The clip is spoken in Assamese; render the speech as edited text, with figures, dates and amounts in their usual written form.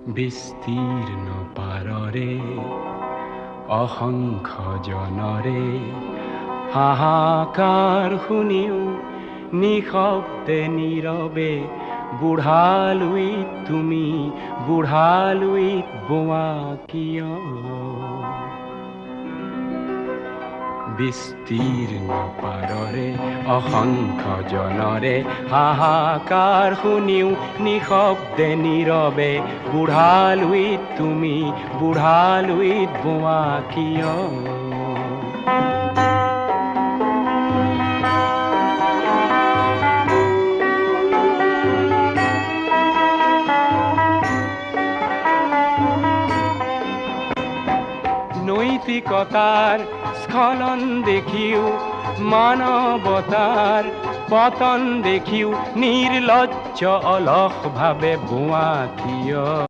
বিস্তীৰ্ণ পাৰৰে অসংখ্য জনৰে হাহাকাৰ শুনিও নিশব্দে নীৰৱে বুঢ়ালুইত তুমি বুঢ়ালুইত বোৱা কিয় বিস্তীৰ্ণ পাৰৰে অসংখ্য জনৰে হাহাকাৰ শুনিও নিশব্দে নীৰৱে বুঢ়ালুইত তুমি বুঢ়ালুইত বোৱা কিয় নৈতিকতাৰ স্খলন দেখিও মানৱতাৰ পতন দেখিও নিৰ্লজ্জ অলস ভাৱে বোৱা কিয়